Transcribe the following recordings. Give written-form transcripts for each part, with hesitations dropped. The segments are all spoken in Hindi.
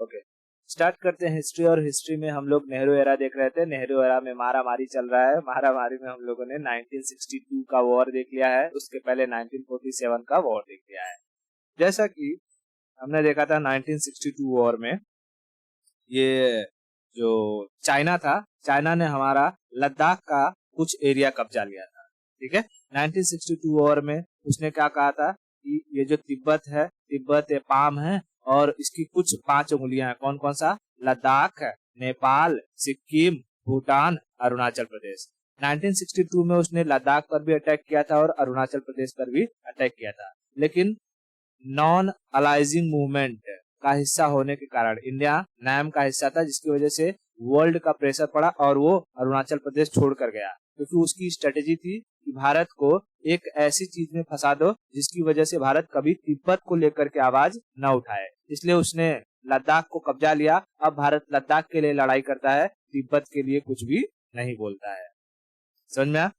ओके, स्टार्ट करते हैं हिस्ट्री। और हिस्ट्री में हम लोग नेहरू एरा देख रहे थे। नेहरू एरा में मारा मारी चल रहा है। मारा मारी में हम लोगों ने 1962 का वॉर देख लिया है, उसके पहले 1947 का वॉर देख लिया है। जैसा कि हमने देखा था 1962 वॉर में ये जो चाइना था, चाइना ने हमारा लद्दाख का कुछ एरिया कब्जा लिया था। ठीक है, 1962 वॉर में उसने क्या कहा था कि ये जो तिब्बत है, तिब्बत पाम है और इसकी कुछ 5 उंगलियां हैं। कौन कौन सा? लद्दाख, नेपाल, सिक्किम, भूटान, अरुणाचल प्रदेश। 1962 में उसने लद्दाख पर भी अटैक किया था और अरुणाचल प्रदेश पर भी अटैक किया था, लेकिन नॉन अलाइजिंग मूवमेंट का हिस्सा होने के कारण, इंडिया नैम का हिस्सा था, जिसकी वजह से वर्ल्ड का प्रेशर पड़ा और वो अरुणाचल प्रदेश छोड़कर गया, क्योंकि उसकी स्ट्रेटेजी थी कि भारत को एक ऐसी चीज में फंसा दो जिसकी वजह से भारत कभी तिब्बत को लेकर के आवाज न उठाए। इसलिए उसने लद्दाख को कब्जा लिया। अब भारत लद्दाख के लिए लड़ाई करता है, तिब्बत के लिए कुछ भी नहीं बोलता है। समझ में आया?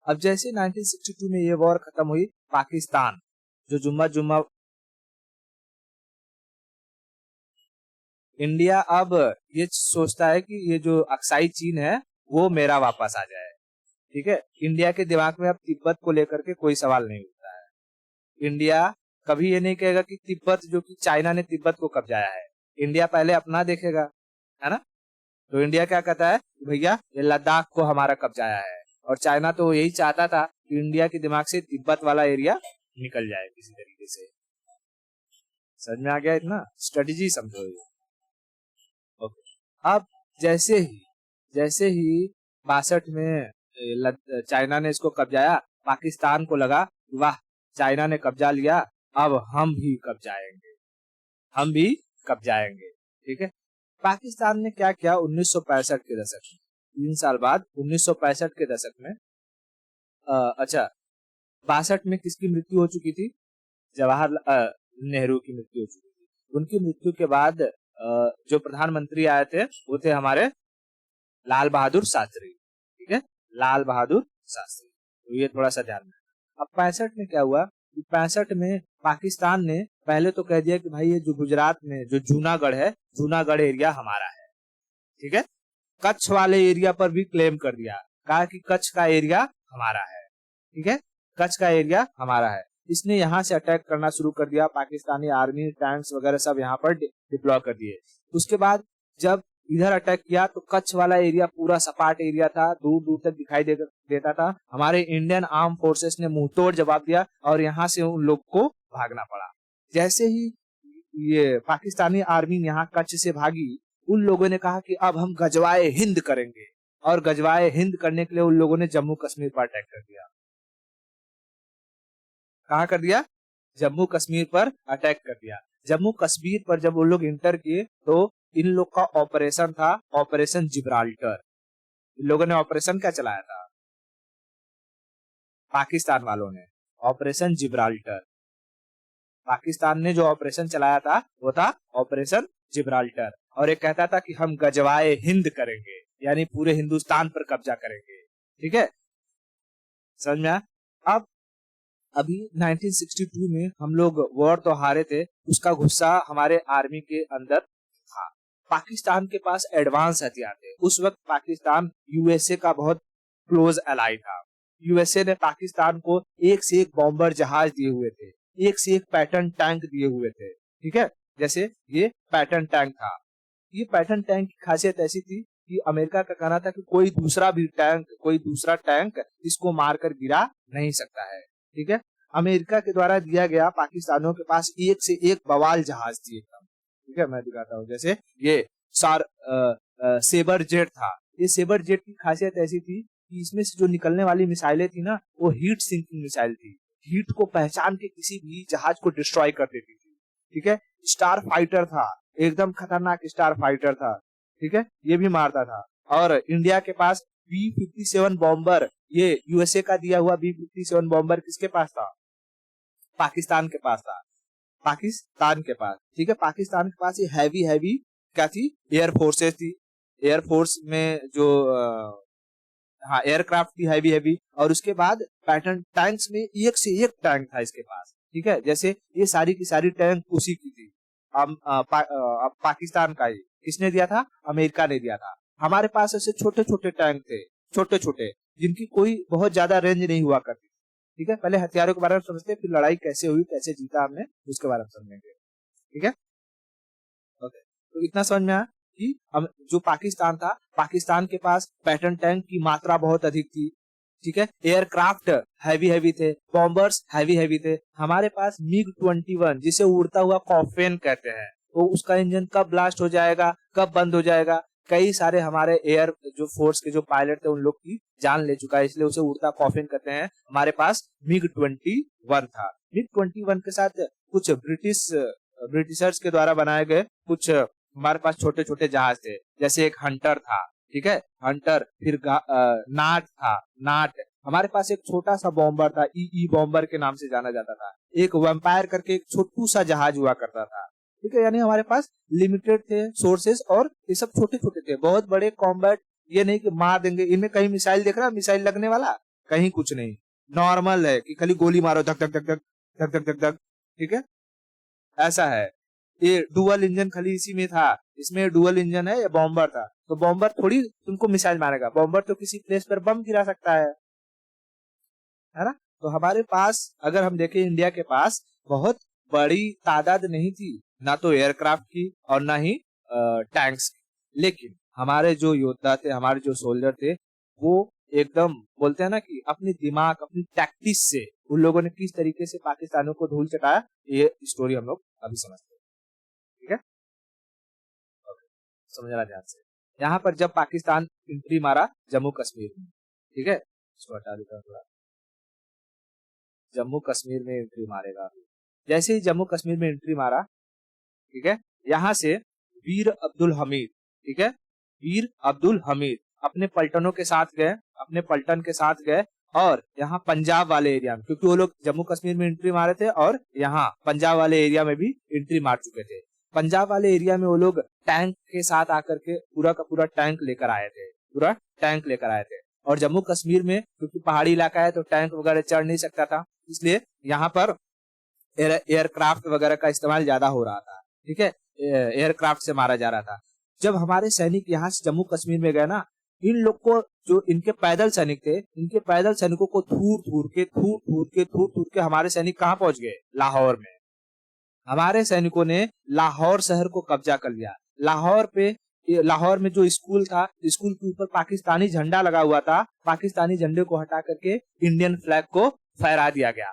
अब जैसे 1962 में ये वॉर खत्म हुई, पाकिस्तान जो जुम्मा जुम्मा इंडिया अब ये सोचता है कि ये जो अक्साई चीन है वो मेरा वापस आ जाए। ठीक है, इंडिया के दिमाग में अब तिब्बत को लेकर के कोई सवाल नहीं उठता है। इंडिया कभी ये नहीं कहेगा कि तिब्बत, जो कि चाइना ने तिब्बत को कब्जाया है, इंडिया पहले अपना देखेगा, है ना। तो इंडिया क्या कहता है, भैया ये लद्दाख को हमारा कब्जाया है। और चाइना तो यही चाहता था कि इंडिया के दिमाग से तिब्बत वाला एरिया निकल जाए किसी तरीके से। समझ में आ गया? इतना स्ट्रेटेजी समझो ये। ओके, अब जैसे ही 62 में चाइना ने इसको कब्जाया, पाकिस्तान को लगा वाह चाइना ने कब्जा लिया, अब हम भी कब्जाएंगे। ठीक है, पाकिस्तान ने क्या किया 1965 के दशक में, 3 साल बाद 1965 के दशक में, अच्छा 62 में किसकी मृत्यु हो चुकी थी? जवाहरलाल नेहरू की मृत्यु हो चुकी थी। उनकी मृत्यु के बाद जो प्रधानमंत्री आए थे वो थे हमारे लाल बहादुर शास्त्री। ठीक है, लाल बहादुर शास्त्री। तो ये थोड़ा सा ध्यान में। अब 65 में क्या हुआ? 65 में पाकिस्तान ने पहले तो कह दिया कि भाई ये जो गुजरात में जो जूनागढ़ है, जूनागढ़ एरिया हमारा है। ठीक है, कच्छ वाले एरिया पर भी क्लेम कर दिया, कहा कि कच्छ का एरिया हमारा है। ठीक है, कच्छ का एरिया हमारा है। इसने यहाँ से अटैक करना शुरू कर दिया। पाकिस्तानी आर्मी, टैंक्स वगैरह सब यहाँ पर डिप्लॉय कर दिए। उसके बाद जब इधर अटैक किया तो कच्छ वाला एरिया पूरा सपाट एरिया था, दूर दूर तक दिखाई देता था। हमारे इंडियन आर्म फोर्सेस ने मुंह तोड़ जवाब दिया और यहाँ से उन लोग को भागना पड़ा। जैसे ही ये पाकिस्तानी आर्मी यहाँ कच्छ से भागी, उन लोगों ने कहा कि अब हम गजवाए हिंद करेंगे, और गजवाए हिंद करने के लिए उन लोगों ने जम्मू कश्मीर पर अटैक कर दिया। कहाँ कर दिया? जम्मू कश्मीर पर अटैक कर दिया। जम्मू कश्मीर पर जब उन लोग इंटर किए तो इन लोग का ऑपरेशन था ऑपरेशन जिब्राल्टर। इन लोगों ने ऑपरेशन क्या चलाया था? पाकिस्तान वालों ने ऑपरेशन जिब्राल्टर। पाकिस्तान ने जो ऑपरेशन चलाया था वो था ऑपरेशन जिब्राल्टर, और ये कहता था कि हम गजवाए हिंद करेंगे, यानी पूरे हिंदुस्तान पर कब्जा करेंगे। ठीक है, समझ में आया? अब अभी 1962 में हम लोग वॉर तो हारे थे, उसका गुस्सा हमारे आर्मी के अंदर था। पाकिस्तान के पास एडवांस हथियार थे। उस वक्त पाकिस्तान यूएसए का बहुत क्लोज एलाई था। यूएसए ने पाकिस्तान को एक से एक बॉम्बर जहाज दिए हुए थे, एक से एक पैटर्न टैंक दिए हुए थे। ठीक है, जैसे ये पैटर्न टैंक था। ये पैटर्न टैंक की खासियत ऐसी थी कि अमेरिका का कहना था कि कोई दूसरा टैंक इसको मारकर गिरा नहीं सकता है। ठीक है, अमेरिका के द्वारा दिया गया पाकिस्तानियों के पास एक से एक बवाल जहाज थी एकदम। ठीक है, मैं दिखाता हूँ। जैसे ये सेबर जेट था। ये सेबर जेट की खासियत ऐसी थी कि इसमें से जो निकलने वाली मिसाइलें थी ना, वो हीट सिंकिंग मिसाइल थी। हीट को पहचान के किसी भी जहाज को डिस्ट्रॉय कर देती थी। ठीक है, स्टार फाइटर था, एकदम खतरनाक स्टार फाइटर था। ठीक है, ये भी मारता था। और इंडिया के पास B-57 बॉम्बर, ये यूएसए का दिया हुआ B-57 बॉम्बर किसके पास था? पाकिस्तान के पास था। पाकिस्तान के पास। ठीक है, पाकिस्तान के पास ये हैवी क्या थी? एयर फोर्सेस थी। एयरफोर्स में जो हाँ एयरक्राफ्ट थी हैवी। और उसके बाद पैटर्न टैंक्स में एक से एक टैंक था इसके पास। ठीक है, जैसे ये सारी की सारी टैंक उसी की थी। पाकिस्तान का ही किसने दिया था? अमेरिका ने दिया था। हमारे पास ऐसे छोटे छोटे टैंक थे, छोटे छोटे, जिनकी कोई बहुत ज्यादा रेंज नहीं हुआ करती। ठीक है, पहले हथियारों के बारे में समझते हैं, फिर लड़ाई कैसे हुई, कैसे जीता हमने, उसके बारे में समझेंगे। ठीक है, ओके। तो इतना समझ में आया कि जो पाकिस्तान था, पाकिस्तान के पास पैटर्न टैंक की मात्रा बहुत अधिक थी। ठीक है, एयरक्राफ्ट हैवी हैवी थे, बॉम्बर्स हैवी हैवी थे। हमारे पास मिग 21 जिसे उड़ता हुआ कॉफेन कहते हैं, वो उसका इंजन कब ब्लास्ट हो जाएगा, कब बंद हो जाएगा, कई सारे हमारे एयर जो फोर्स के जो पायलट थे उन लोग की जान ले चुका है, इसलिए उसे उड़ता कॉफिन कहते हैं। हमारे पास मिग 21 था। मिग 21 के साथ कुछ ब्रिटिशर्स के द्वारा बनाए गए कुछ हमारे पास छोटे छोटे जहाज थे, जैसे एक हंटर था। ठीक है, हंटर, फिर नाट था, नाट। हमारे पास एक छोटा सा बॉम्बर था, ई बॉम्बर के नाम से जाना जाता था। एक वैम्पायर करके एक छोटू सा जहाज हुआ करता था। ठीक है, यानी हमारे पास लिमिटेड थे सोर्सेस, और ये सब छोटे छोटे थे। बहुत बड़े कॉम्बैट ये नहीं कि मार देंगे। इनमें कहीं मिसाइल देख रहा है, मिसाइल लगने वाला कहीं कुछ नहीं, नॉर्मल है कि खाली गोली मारो, धक धक धक धक धक धक धक धक। ठीक है, ऐसा है। ये डुअल इंजन खाली इसी में था, इसमें डुअल इंजन है। ये बॉम्बर था, तो बॉम्बर थोड़ी तुमको मिसाइल मारेगा, बॉम्बर तो किसी प्लेस पर बम गिरा सकता है ना। तो हमारे पास अगर हम देखें, इंडिया के पास बहुत बड़ी तादाद नहीं थी, ना तो एयरक्राफ्ट की और ना ही टैंक्स की। लेकिन हमारे जो योद्धा थे, हमारे जो सोल्जर थे, वो एकदम बोलते हैं ना कि अपनी दिमाग, अपनी टैक्टिस से उन लोगों ने किस तरीके से पाकिस्तानियों को धूल चटाया, ये स्टोरी हम लोग अभी समझते हैं। ठीक है, ओके, समझना ध्यान से। यहाँ पर जब पाकिस्तान एंट्री मारा जम्मू कश्मीर में, ठीक है, इसको हटा देता हूं थोड़ा। जम्मू कश्मीर में एंट्री मारेगा, जैसे ही जम्मू कश्मीर में एंट्री मारा, ठीक है, यहाँ से वीर अब्दुल हमीद, ठीक है, वीर अब्दुल हमीद अपने पलटनों के साथ गए, अपने पलटन के साथ गए, और यहाँ पंजाब वाले एरिया में, क्योंकि वो लोग जम्मू कश्मीर में एंट्री मारे थे और यहाँ पंजाब वाले एरिया में भी एंट्री मार चुके थे। पंजाब वाले एरिया में वो लोग टैंक के साथ आकर के पूरा का पूरा टैंक लेकर आए थे, पूरा टैंक लेकर आए थे। और जम्मू कश्मीर में क्योंकि पहाड़ी इलाका है तो टैंक वगैरह चढ़ नहीं सकता था, इसलिए यहाँ पर एयरक्राफ्ट वगैरह का इस्तेमाल ज्यादा हो रहा था। ठीक है, एयरक्राफ्ट से मारा जा रहा था। जब हमारे सैनिक यहाँ से जम्मू कश्मीर में गए ना, इन लोग को, जो इनके पैदल सैनिक थे, इनके पैदल सैनिकों को थूर थूर के हमारे सैनिक कहाँ पहुंच गए? लाहौर में। हमारे सैनिकों ने लाहौर शहर को कब्जा कर लिया। लाहौर में जो स्कूल था, स्कूल के ऊपर पाकिस्तानी झंडा लगा हुआ था, पाकिस्तानी झंडे को हटा करके इंडियन फ्लैग को फहरा दिया गया।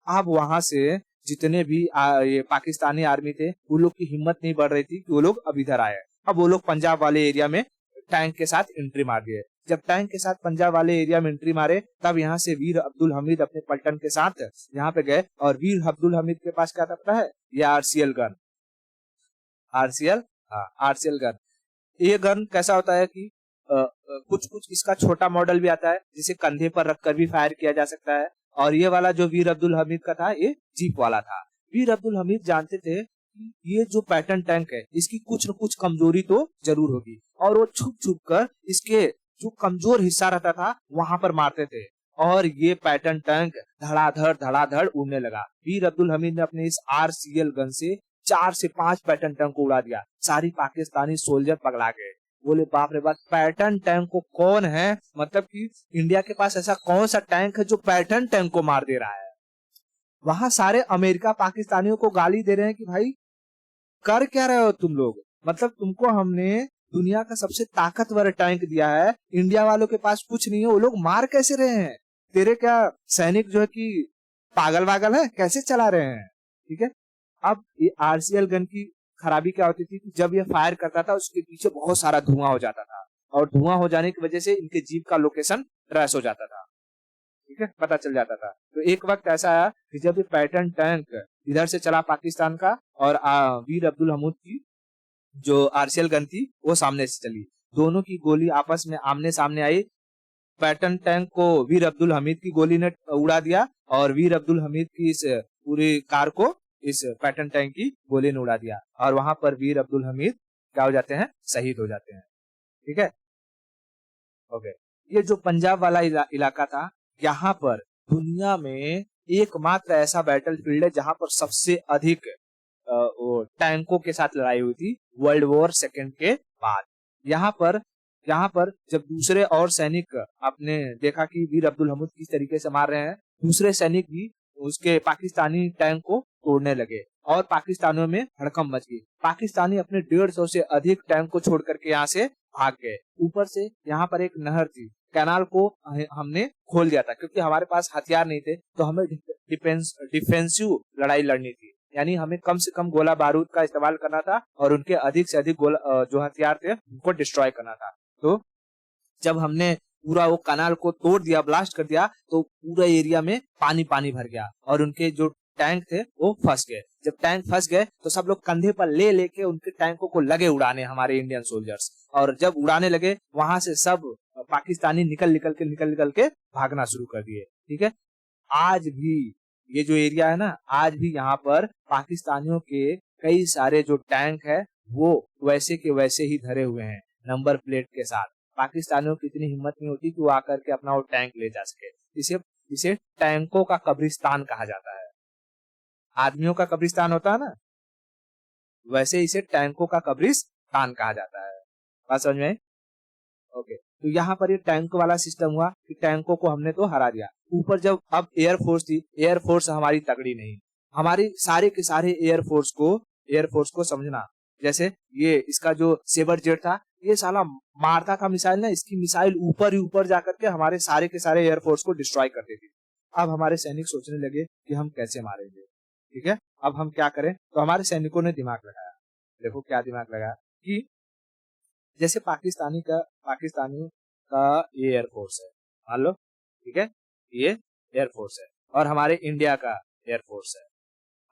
अब वहां से जितने भी ये पाकिस्तानी आर्मी थे, वो लोग की हिम्मत नहीं बढ़ रही थी कि वो लोग अब इधर आए। अब वो लोग पंजाब वाले एरिया में टैंक के साथ एंट्री मार दिए। जब टैंक के साथ पंजाब वाले एरिया में एंट्री मारे, तब यहाँ से वीर अब्दुल हमीद अपने पलटन के साथ यहाँ पे गए। और वीर अब्दुल हमीद के पास क्या था पता है? ये आरसीएल गन, आरसीएल गन। ये गन कैसा होता है कि कुछ कुछ इसका छोटा मॉडल भी आता है, जिसे कंधे पर रखकर भी फायर किया जा सकता है। और ये वाला जो वीर अब्दुल हमीद का था, ये जीप वाला था। वीर अब्दुल हमीद जानते थे कि ये जो पैटर्न टैंक है, इसकी कुछ न कुछ कमजोरी तो जरूर होगी, और वो छुप छुप कर इसके जो कमजोर हिस्सा रहता था वहां पर मारते थे। और ये पैटर्न टैंक धड़ाधड़ उड़ने लगा। वीर अब्दुल हमीद ने अपने इस आरसीएल गन से 4 से 5 पैटर्न टैंक को उड़ा दिया। सारी पाकिस्तानी सोल्जर पगला गए, बोले बाप रे बाप, पैटर्न टैंक को कौन है, मतलब कि इंडिया के पास ऐसा कौन सा टैंक है जो पैटर्न टैंक को मार दे रहा है। वहां सारे अमेरिका पाकिस्तानियों को गाली दे रहे हैं कि भाई कर क्या रहे हो तुम लोग, मतलब तुमको हमने दुनिया का सबसे ताकतवर टैंक दिया है, इंडिया वालों के पास कुछ नहीं है, वो लोग मार कैसे रहे हैं? तेरे क्या सैनिक जो है कि पागल वागल है, कैसे चला रहे हैं? ठीक है, अब ये आरसीएल गन की खराबी क्या होती थी कि जब ये फायर करता था उसके पीछे बहुत सारा धुआं हो जाता था, और धुआं हो जाने की वजह से इनके जीप का लोकेशन ट्रेस हो जाता था। ठीक है, पता चल जाता था। तो एक वक्त ऐसा आया कि जब ये पैटर्न टैंक इधर से चला पाकिस्तान का, और वीर अब्दुल हमीद की जो आरसीएल गन थी वो सामने से चली, दोनों की गोली आपस में आमने सामने आई। पैटर्न टैंक को वीर अब्दुल हमीद की गोली ने उड़ा दिया, और वीर अब्दुल हमीद की इस पूरी कार को इस पैटर्न टैंक की गोली ने उड़ा दिया, और वहां पर वीर अब्दुल हमीद क्या हो जाते हैं? शहीद हो जाते हैं। ठीक है, ओके। ये जो पंजाब वाला इलाका था, यहाँ पर दुनिया में एकमात्र ऐसा बैटल फील्ड है जहां पर सबसे अधिक वो टैंकों के साथ लड़ाई हुई थी वर्ल्ड वॉर सेकेंड के बाद। यहाँ पर जब दूसरे और सैनिक आपने देखा कि वीर अब्दुल हमूद किस तरीके से मार रहे हैं, दूसरे सैनिक भी उसके पाकिस्तानी टैंक को तोड़ने लगे और पाकिस्तानियों में हड़कंप मच गई। पाकिस्तानी अपने 150 से अधिक टैंक को छोड़ करके यहाँ से भाग गए। ऊपर से यहाँ पर एक नहर थी, कैनाल को हमने खोल दिया था क्योंकि हमारे पास हथियार नहीं थे, तो हमें डिफेंसिव लड़ाई लड़नी थी, यानी हमें कम से कम गोला बारूद का इस्तेमाल करना था और उनके अधिक से अधिक गोला जो हथियार थे उनको डिस्ट्रॉय करना था। तो जब हमने पूरा वो कनाल को तोड़ दिया, ब्लास्ट कर दिया, तो पूरा एरिया में पानी पानी भर गया और उनके जो टैंक थे वो फंस गए। जब टैंक फंस गए तो सब लोग कंधे पर ले लेके उनके टैंकों को लगे उड़ाने, हमारे इंडियन सोल्जर्स, और जब उड़ाने लगे वहां से सब पाकिस्तानी निकल निकल के भागना शुरू कर दिए। ठीक है, आज भी ये जो एरिया है ना, आज भी यहाँ पर पाकिस्तानियों के कई सारे जो टैंक है वो वैसे के वैसे ही धरे हुए हैं नंबर प्लेट के साथ। पाकिस्तानियों की इतनी हिम्मत नहीं होती कि वो आकर के अपना वो टैंक ले जा सके। इसे टैंकों का कब्रिस्तान कहा जाता है। आदमियों का कब्रिस्तान होता है ना, वैसे इसे टैंकों का कब्रिस्तान कहा जाता है। बात समझ में? ओके, तो यहाँ पर ये टैंक वाला सिस्टम हुआ कि टैंकों को हमने तो हरा दिया। ऊपर जब अब एयरफोर्स थी, एयरफोर्स हमारी तगड़ी नहीं, हमारी सारे के सारे एयरफोर्स को समझना, जैसे ये इसका जो सेबर जेट था, ये साला मारता था मिसाइल ना, इसकी मिसाइल ऊपर ही ऊपर जाकर के हमारे सारे के सारे एयरफोर्स को डिस्ट्रॉय कर देती थी। अब हमारे सैनिक सोचने लगे कि हम कैसे मारेंगे। ठीक है, अब हम क्या करें? तो हमारे सैनिकों ने दिमाग लगाया। देखो क्या दिमाग लगाया कि जैसे पाकिस्तानी का ये एयरफोर्स है, मान लो, ठीक है, ये एयरफोर्स है, और हमारे इंडिया का एयरफोर्स है,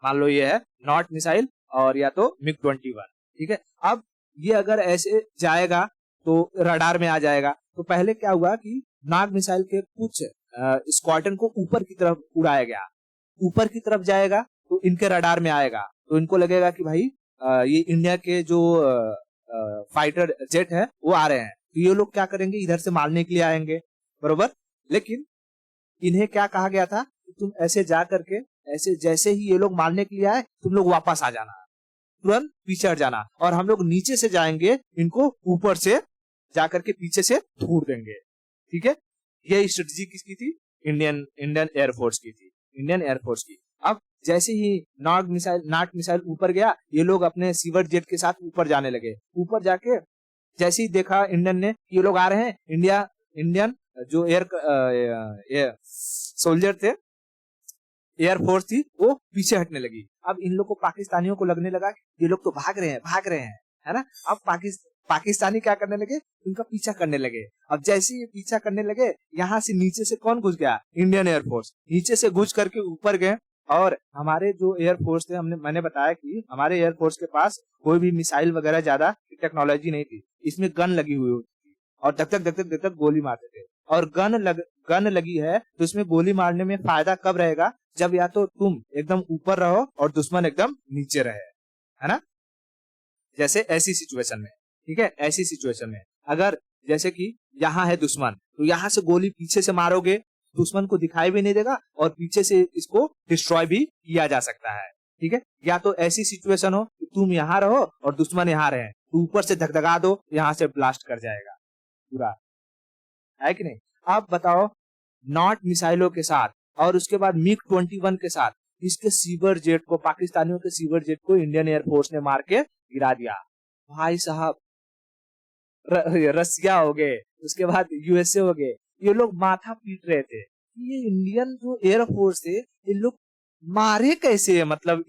मान लो ये है नॉट मिसाइल और या तो MiG-21। ठीक है, अब ये अगर ऐसे जाएगा तो रडार में आ जाएगा। तो पहले क्या हुआ कि नाग मिसाइल के कुछ स्क्वाड्रन को ऊपर की तरफ उड़ाया गया, ऊपर की तरफ जाएगा तो इनके रडार में आएगा, तो इनको लगेगा कि भाई ये इंडिया के जो फाइटर जेट है वो आ रहे हैं, तो ये लोग क्या करेंगे, इधर से मारने के लिए आएंगे, बरोबर। लेकिन इन्हें क्या कहा गया था कि तुम ऐसे जा करके, ऐसे जैसे ही ये लोग मारने के लिए आए, तुम लोग वापस आ जाना, तुरंत पीछे हट जाना, और हम लोग नीचे से जाएंगे, इनको ऊपर से जाकर के पीछे से थूड़ देंगे। ठीक है, ये स्ट्रेटजी किसकी थी? इंडियन एयरफोर्स की थी, इंडियन एयरफोर्स की। अब जैसे ही नाग मिसाइल ऊपर गया, ये लोग अपने सीवर जेट के साथ ऊपर जाने लगे। ऊपर जाके जैसे ही देखा इंडियन ने ये लोग आ रहे हैं, इंडियन जो एयर सोल्जर थे, एयरफोर्स थी, वो पीछे हटने लगी। अब इन लोग को, पाकिस्तानियों को लगने लगा कि ये लोग तो भाग रहे हैं, है ना। अब पाकिस्तानी क्या करने लगे, उनका पीछा करने लगे। अब जैसे ही पीछा करने लगे, यहाँ से नीचे से कौन घुस गया? इंडियन एयरफोर्स नीचे से घुस करके ऊपर गए। और हमारे जो एयरफोर्स थे, मैंने बताया कि हमारे एयरफोर्स के पास कोई भी मिसाइल वगैरह ज्यादा टेक्नोलॉजी नहीं थी, इसमें गन लगी हुई होती थी और धक धक गोली मारते थे। और गन लगी है तो इसमें गोली मारने में फायदा कब रहेगा? जब या तो तुम एकदम ऊपर रहो और दुश्मन एकदम नीचे रहे, है ना। जैसे ऐसी सिचुएशन में, ठीक है, ऐसी सिचुएशन में अगर जैसे कि यहाँ है दुश्मन, तो यहाँ से गोली पीछे से मारोगे, दुश्मन को दिखाई भी नहीं देगा और पीछे से इसको डिस्ट्रॉय भी किया जा सकता है। ठीक है, या तो ऐसी सिचुएशन हो कि तुम यहाँ रहो और दुश्मन यहाँ रहे, तो ऊपर से धकधका दो, यहाँ से ब्लास्ट कर जाएगा पूरा, है कि नहीं। अब बताओ, नॉट मिसाइलों के साथ और उसके बाद MiG-21 के साथ इसके सीवर जेट को, पाकिस्तानियों के सीवर जेट को इंडियन एयरफोर्स ने मार के गिरा दिया। भाई साहब, रसिया हो गए, उसके बाद USA हो गए, ये लोग माथा पीट रहे थे कि ये इंडियन जो एयरफोर्स थे, इन लोग मारे कैसे, मतलब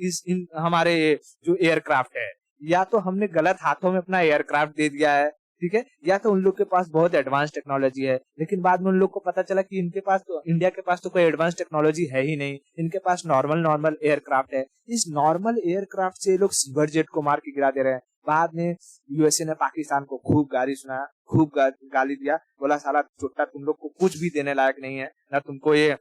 हमारे जो एयरक्राफ्ट है, या तो हमने गलत हाथों में अपना एयरक्राफ्ट दे दिया है, ठीक है, या तो उन लोग के पास बहुत एडवांस टेक्नोलॉजी है। लेकिन बाद में उन लोग को पता चला कि इनके पास तो, इंडिया के पास तो कोई एडवांस टेक्नोलॉजी है ही नहीं, इनके पास नॉर्मल एयरक्राफ्ट है। इस नॉर्मल एयरक्राफ्ट से ये लोग सीवर जेट को मार के गिरा दे रहे हैं। बाद में USA ने पाकिस्तान को खूब गाली दिया, बोला साला चुट्टा, तुम लोग को कुछ भी देने लायक नहीं है, ना तुमको ये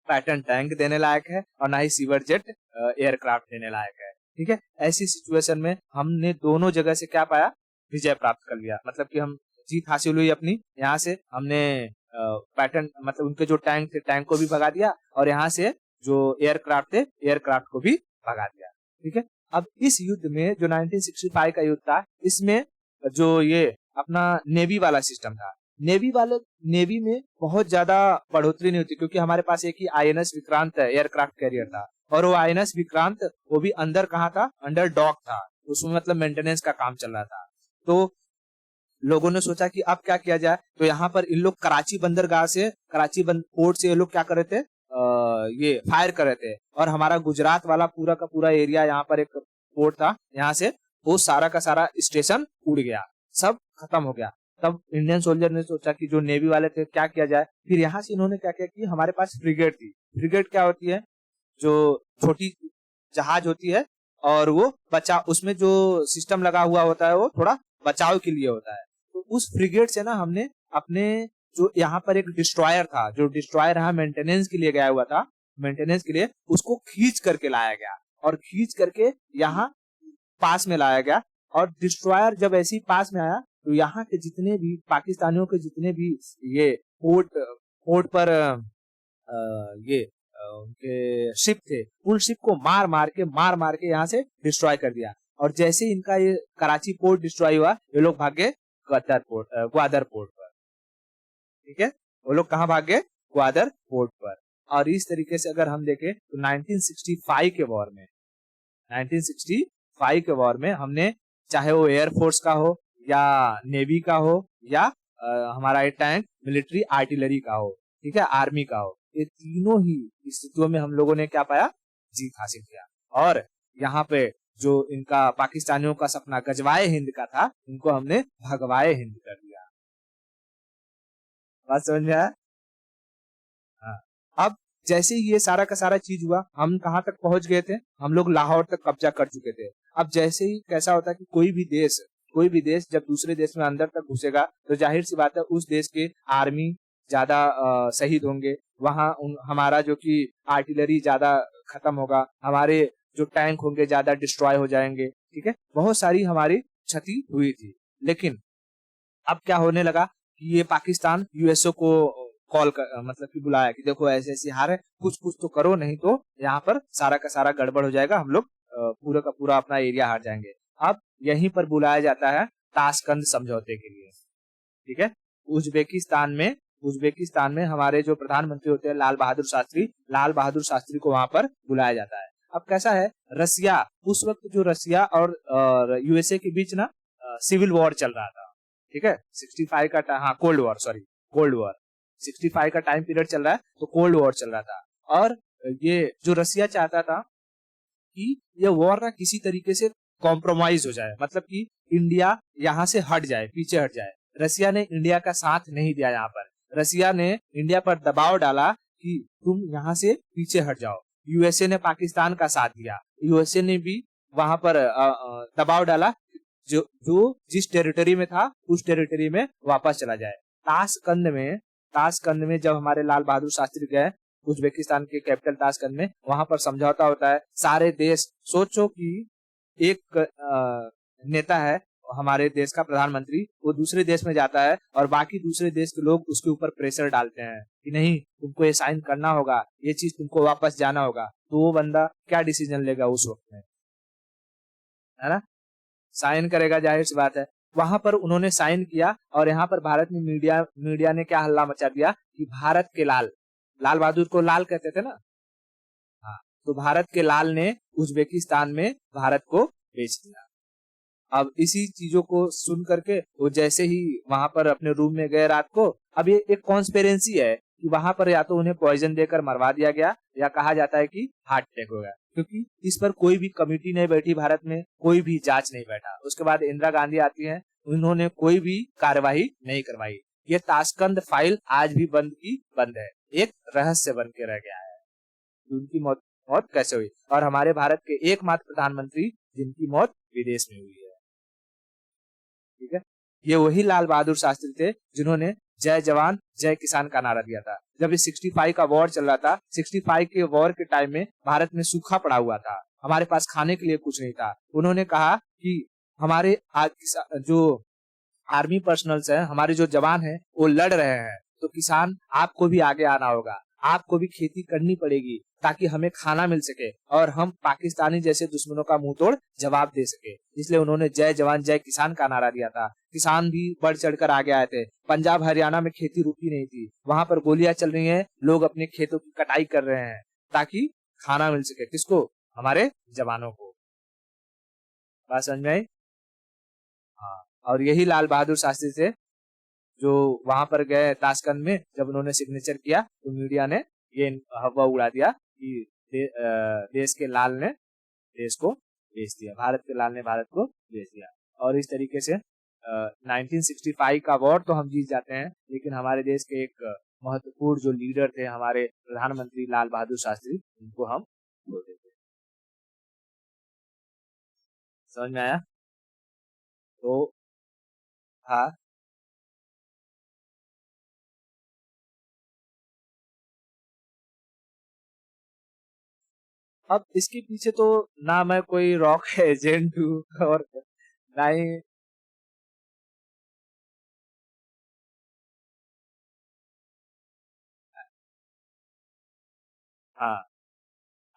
पैटर्न टैंक देने लायक है और ना ही सीवर जेट एयरक्राफ्ट देने लायक है। ठीक है, ऐसी सिचुएशन में हमने दोनों जगह से क्या पाया? विजय प्राप्त कर लिया, मतलब कि हम जीत हासिल हुई अपनी। यहाँ से हमने पैटर्न, मतलब उनके जो टैंक थे, टैंक को भी भगा दिया, और यहाँ से जो एयरक्राफ्ट थे, एयरक्राफ्ट को भी भगा दिया। ठीक है, अब इस युद्ध में जो 1965 का युद्ध था, इसमें जो ये अपना नेवी वाला सिस्टम था, नेवी में बहुत ज्यादा बढ़ोतरी नहीं होती, क्योंकि हमारे पास एक ही आईएनएस विक्रांत एयरक्राफ्ट कैरियर था, और वो आईएनएस विक्रांत वो भी अंदर कहाँ था, अंडर डॉक था, उसमें मतलब मेंटेनेंस का काम चल रहा था। तो लोगों ने सोचा कि अब क्या किया जाए, तो यहाँ पर इन लोग कराची बंदरगाह से, पोर्ट से ये लोग क्या कर रहे थे, ये फायर कर रहे थे, और हमारा गुजरात वाला पूरा का पूरा एरिया, यहाँ पर एक पोर्ट था, यहाँ से वो सारा का सारा स्टेशन उड़ गया, सब खत्म हो गया। तब इंडियन सोल्जर ने सोचा कि जो नेवी वाले थे क्या किया जाए, फिर यहाँ से इन्होंने क्या किया कि हमारे पास फ्रिगेट थी। फ्रिगेट क्या होती है, जो छोटी जहाज होती है, और वो उसमें जो सिस्टम लगा हुआ होता है वो थोड़ा बचाव के लिए होता है। तो उस फ्रिगेट से ना हमने अपने जो यहाँ पर एक डिस्ट्रॉयर था, जो डिस्ट्रॉयर यहाँ मेंटेनेंस के लिए गया हुआ था, मेंटेनेंस के लिए उसको खींच करके लाया गया, और खींच करके यहाँ पास में लाया गया। और डिस्ट्रॉयर जब ऐसे ही पास में आया, तो यहाँ के जितने भी पाकिस्तानियों के जितने भी ये पोर्ट पर ये उनके शिप थे, उन शिप को मार मार के यहाँ से डिस्ट्रॉय कर दिया। और जैसे ही इनका ये कराची पोर्ट डिस्ट्रॉय हुआ, ये लोग भाग गए ग्वादर पोर्ट पर। ठीक है, वो लोग कहाँ भाग गए, ग्वादर पोर्ट पर। और इस तरीके से अगर हम देखें तो 1965 के वॉर में हमने, चाहे वो एयरफोर्स का हो या नेवी का हो या हमारा ये टैंक मिलिट्री आर्टिलरी का हो, ठीक है, आर्मी का हो, ये तीनों ही स्थितियों में हम लोगों ने क्या पाया, जीत हासिल किया। और यहाँ पे जो इनका पाकिस्तानियों का सपना गजवाए हिंद का था, इनको हमने भगवाए हिंद कर दिया। बात समझ में आया? हाँ। अब जैसे ही ये सारा का सारा चीज हुआ, हम कहाँ तक पहुंच गए थे, हम लोग लाहौर तक कब्जा कर चुके थे। अब जैसे ही कैसा होता है कि कोई भी देश जब दूसरे देश में अंदर तक घुसेगा, तो जाहिर सी बात है उस देश के आर्मी ज्यादा शहीद होंगे, वहाँ हमारा जो कि आर्टिलरी ज्यादा खत्म होगा, हमारे जो टैंक होंगे ज्यादा डिस्ट्रॉय हो जाएंगे। ठीक है, बहुत सारी हमारी क्षति हुई थी। लेकिन अब क्या होने लगा कि ये पाकिस्तान यूएसओ को मतलब कि बुलाया कि देखो ऐसे ऐसी हार है, कुछ तो करो, नहीं तो यहाँ पर सारा का सारा गड़बड़ हो जाएगा, हम लोग पूरा का पूरा अपना एरिया हार जाएंगे। अब यहीं पर बुलाया जाता है ताशकंद समझौते के लिए। ठीक है, उज्बेकिस्तान में हमारे जो प्रधानमंत्री होते हैं लाल बहादुर शास्त्री को वहां पर बुलाया जाता है। अब कैसा है, रसिया, उस वक्त जो रसिया और यूएसए के बीच ना सिविल वॉर चल रहा था। ठीक है, 65 का, हाँ, कोल्ड वॉर 65 का टाइम पीरियड चल रहा है, तो कोल्ड वॉर चल रहा था। और ये जो रसिया चाहता था कि ये वॉर ना किसी तरीके से कॉम्प्रोमाइज हो जाए, मतलब कि इंडिया यहाँ से पीछे हट जाए। रसिया ने इंडिया का साथ नहीं दिया, यहाँ पर रसिया ने इंडिया पर दबाव डाला कि तुम यहाँ से पीछे हट जाओ। यूएसए ने पाकिस्तान का साथ दिया, यूएसए ने भी वहां पर दबाव डाला जो जिस टेरिटरी में था उस टेरिटरी में वापस चला जाए। ताशकंद में जब हमारे लाल बहादुर शास्त्री गए उज्बेकिस्तान के कैपिटल ताशकंद में, वहां पर समझौता होता है। सारे देश, सोचो कि एक नेता है हमारे देश का प्रधानमंत्री, वो दूसरे देश में जाता है और बाकी दूसरे देश के लोग उसके ऊपर प्रेशर डालते हैं कि नहीं तुमको ये साइन करना होगा, ये चीज तुमको वापस जाना होगा। तो वो बंदा क्या डिसीजन लेगा उस वक्त में, है ना, साइन करेगा, जाहिर सी बात है। वहां पर उन्होंने साइन किया और यहाँ पर भारत में मीडिया ने क्या हल्ला मचा दिया कि भारत के लाल बहादुर को लाल कहते थे ना, हाँ, तो भारत के लाल ने उज्बेकिस्तान में भारत को बेच दिया। अब इसी चीजों को सुन करके वो जैसे ही वहां पर अपने रूम में गए रात को, अब ये एक कॉन्स्पिरेसी है कि वहां पर या तो उन्हें पॉइजन देकर मरवा दिया गया या कहा जाता है कि हार्ट अटैक हो गया, क्योंकि इस पर कोई भी कमेटी नहीं बैठी, भारत में कोई भी जांच नहीं बैठा। उसके बाद इंदिरा गांधी आती है, उन्होंने कोई भी कार्यवाही नहीं करवाई। ये ताशकंद फाइल आज भी बंद है, एक रहस्य बन के रह गया है उनकी मौत कैसे हुई, और हमारे भारत के एकमात्र प्रधानमंत्री जिनकी मौत विदेश में हुई है। ठीक है, ये वही लाल बहादुर शास्त्री थे जिन्होंने जय जवान जय किसान का नारा दिया था। जब इस 65 का वॉर चल रहा था, 65 के वॉर के टाइम में भारत में सूखा पड़ा हुआ था, हमारे पास खाने के लिए कुछ नहीं था। उन्होंने कहा कि हमारे जो आर्मी पर्सनल्स हैं, हमारे जो जवान हैं वो लड़ रहे हैं, तो किसान आपको भी आगे आना होगा, आपको भी खेती करनी पड़ेगी ताकि हमें खाना मिल सके और हम पाकिस्तानी जैसे दुश्मनों का मुंह तोड़ जवाब दे सके। इसलिए उन्होंने जय जवान जय किसान का नारा दिया था। किसान भी बढ़ चढ़कर आगे आए थे। पंजाब हरियाणा में खेती रुकी नहीं थी, वहां पर गोलियां चल रही हैं, लोग अपने खेतों की कटाई कर रहे हैं ताकि खाना मिल सके। किसको? हमारे जवानों को। बात समझ में आई? हाँ। और यही लाल बहादुर शास्त्री थे जो वहां पर गए ताशकंद में, जब उन्होंने सिग्नेचर किया तो मीडिया ने ये हवा उड़ा दिया कि देश के लाल ने देश को बेच दिया, भारत के लाल ने भारत को बेच दिया। और इस तरीके से 1965 का वॉर तो हम जीत जाते हैं, लेकिन हमारे देश के एक महत्वपूर्ण जो लीडर थे, हमारे प्रधानमंत्री लाल बहादुर शास्त्री, उनको हम खो देते। समझ में आया? तो हाँ, अब इसके पीछे तो ना मैं कोई रॉक एजेंट हूँ और ना ही। हाँ,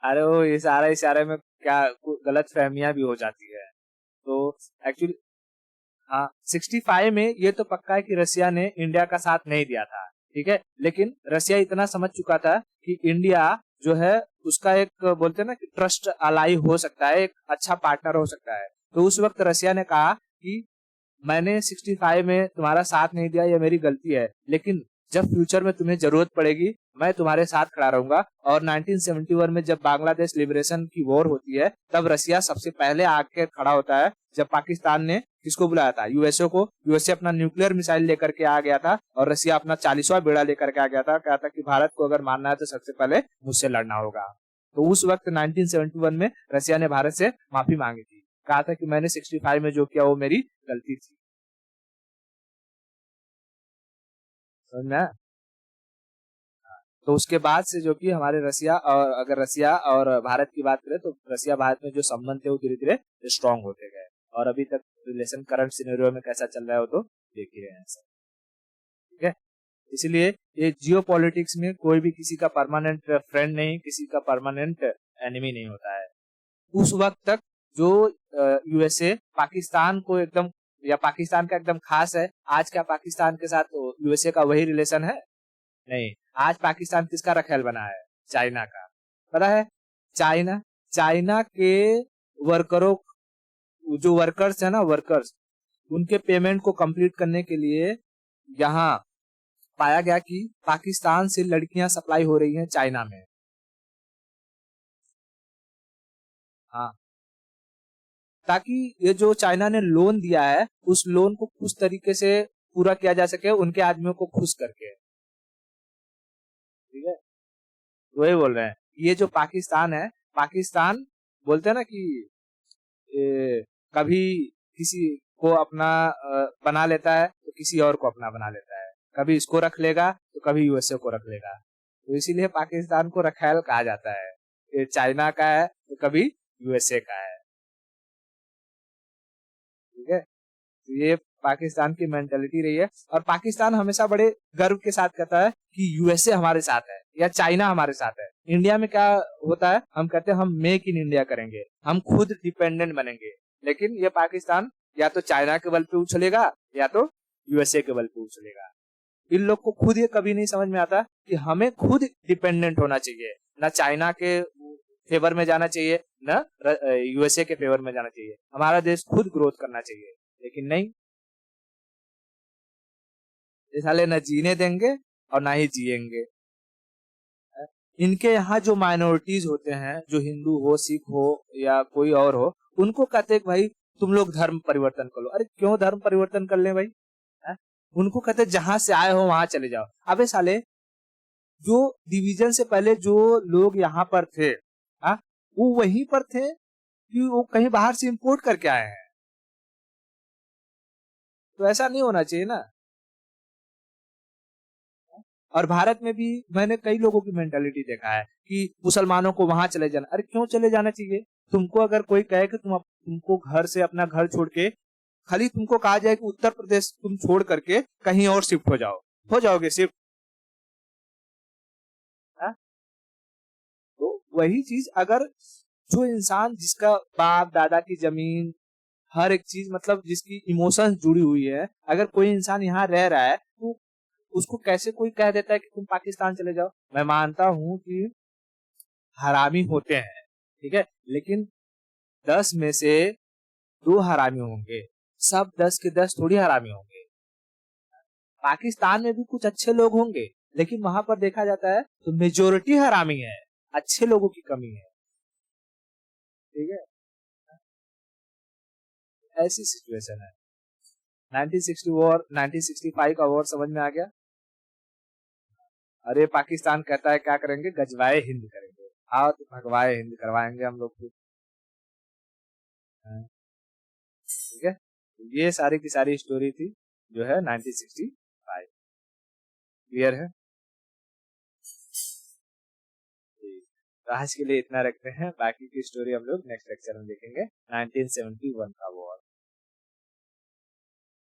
अरे वो इशारे इशारे में क्या गलत फहमियां भी हो जाती है। तो एक्चुअली हाँ, 65 में ये तो पक्का है कि रसिया ने इंडिया का साथ नहीं दिया था, ठीक है। लेकिन रसिया इतना समझ चुका था कि इंडिया जो है उसका एक बोलते हैं ना कि ट्रस्ट अलाई हो सकता है, एक अच्छा पार्टनर हो सकता है। तो उस वक्त रसिया ने कहा कि मैंने 65 में तुम्हारा साथ नहीं दिया, ये मेरी गलती है, लेकिन जब फ्यूचर में तुम्हें जरूरत पड़ेगी मैं तुम्हारे साथ खड़ा रहूंगा। और 1971 में जब बांग्लादेश लिबरेशन की वॉर होती है, तब रसिया सबसे पहले आके खड़ा होता है, जब पाकिस्तान ने किसको बुलाया था? यूएसए को। यूएसए अपना न्यूक्लियर मिसाइल लेकर के आ गया था और रसिया अपना 40वां बेड़ा लेकर के आ गया था। कहा था कि भारत को अगर मानना है तो सबसे पहले मुझसे लड़ना होगा। तो उस वक्त 1971 में रसिया ने भारत से माफी मांगी थी, कहा था कि मैंने 65 में जो किया वो मेरी गलती थी। समझ में आया? तो उसके बाद से जो कि हमारे रसिया, और अगर रसिया और भारत की बात करें तो रसिया भारत में जो संबंध थे वो धीरे धीरे स्ट्रांग होते गए। और अभी तक रिलेशन करंट सिनेरियो में कैसा चल रहा है वो तो देख ही रहे हैं सब, ठीक है। इसलिए ये जियो पॉलिटिक्स में कोई भी किसी का परमानेंट फ्रेंड नहीं, किसी का परमानेंट एनिमी नहीं होता है। उस वक्त तक जो यूएसए पाकिस्तान को एकदम, या पाकिस्तान का एकदम खास है, आज क्या पाकिस्तान के साथ यूएसए का वही रिलेशन है? नहीं। आज पाकिस्तान किसका रखेल बना है? चाइना का। पता है? चाइना चाइना के वर्करों, जो वर्कर्स है ना, वर्कर्स, उनके पेमेंट को कंप्लीट करने के लिए यहाँ पाया गया कि पाकिस्तान से लड़कियां सप्लाई हो रही हैं चाइना में। हाँ, ताकि ये जो चाइना ने लोन दिया है उस लोन को कुछ तरीके से पूरा किया जा सके, उनके आदमियों को खुश करके, ठीक है। वही बोल रहे हैं, ये जो पाकिस्तान है, पाकिस्तान बोलते हैं ना कि कभी किसी को अपना बना लेता है तो किसी और को अपना बना लेता है, कभी इसको रख लेगा तो कभी यूएसए को रख लेगा। तो इसीलिए पाकिस्तान को रखैल कहा जाता है। ये चाइना का है तो कभी यूएसए का है, ठीक है। तो ये पाकिस्तान की मेंटेलिटी रही है। और पाकिस्तान हमेशा बड़े गर्व के साथ कहता है कि यूएसए हमारे साथ है या चाइना हमारे साथ है। इंडिया में क्या होता है, हम कहते हैं हम मेक इन इंडिया करेंगे, हम खुद डिपेंडेंट बनेंगे। लेकिन ये पाकिस्तान या तो चाइना के बल पे उछलेगा या तो यूएसए के बल पे उछलेगा। इन लोग को खुद ये कभी नहीं समझ में आता कि हमें खुद डिपेंडेंट होना चाहिए, ना चाइना के फेवर में जाना चाहिए, ना यूएसए के फेवर में जाना चाहिए। हमारा देश खुद ग्रोथ करना चाहिए, लेकिन नहीं, ये साले न जीने देंगे और ना ही जिएंगे। इनके यहाँ जो माइनॉरिटीज होते हैं, जो हिंदू हो, सिख हो या कोई और हो, उनको कहते हैं कि भाई तुम लोग धर्म परिवर्तन कर लो। अरे क्यों धर्म परिवर्तन कर ले भाई? है? उनको कहते हैं जहां से आए हो वहां चले जाओ। अबे साले, जो डिवीजन से पहले जो लोग यहाँ पर थे, हा? वो वहीं पर थे कि वो कहीं बाहर से इंपोर्ट करके आए हैं? तो ऐसा नहीं होना चाहिए ना। और भारत में भी मैंने कई लोगों की मेंटालिटी देखा है कि मुसलमानों को वहां चले जाना। अरे क्यों चले जाना चाहिए? तुमको अगर कोई कहे कि तुमको घर से अपना घर छोड़ के, खाली तुमको कहा जाए कि उत्तर प्रदेश तुम छोड़ करके कहीं और शिफ्ट हो जाओ, हो जाओगे शिफ्ट? वही चीज अगर जो इंसान जिसका बाप दादा की जमीन हर एक चीज मतलब जिसकी इमोशंस जुड़ी हुई है, अगर कोई इंसान यहाँ रह रहा है तो उसको कैसे कोई कह देता है कि तुम पाकिस्तान चले जाओ। मैं मानता हूँ कि हरामी होते हैं, ठीक है, लेकिन 10 में से 2 हरामी होंगे, सब 10 के 10 थोड़ी हरामी होंगे। पाकिस्तान में भी कुछ अच्छे लोग होंगे, लेकिन वहां पर देखा जाता है तो मेजोरिटी हरामी है, अच्छे लोगों की कमी है, ठीक है। ऐसी सिचुएशन है। 1960 वॉर, 1965 का वॉर समझ में आ गया। अरे पाकिस्तान कहता है क्या करेंगे, गजवाए हिंद करेंगे। आओ तो भगवाए हिंद करवाएंगे हम लोग को, ठीक है। ये सारी की सारी स्टोरी थी जो है 1965। क्लियर है? तो आज के लिए इतना रखते हैं, बाकी की स्टोरी हम लोग नेक्स्ट लेक्चर में देखेंगे। 1971 का वॉर।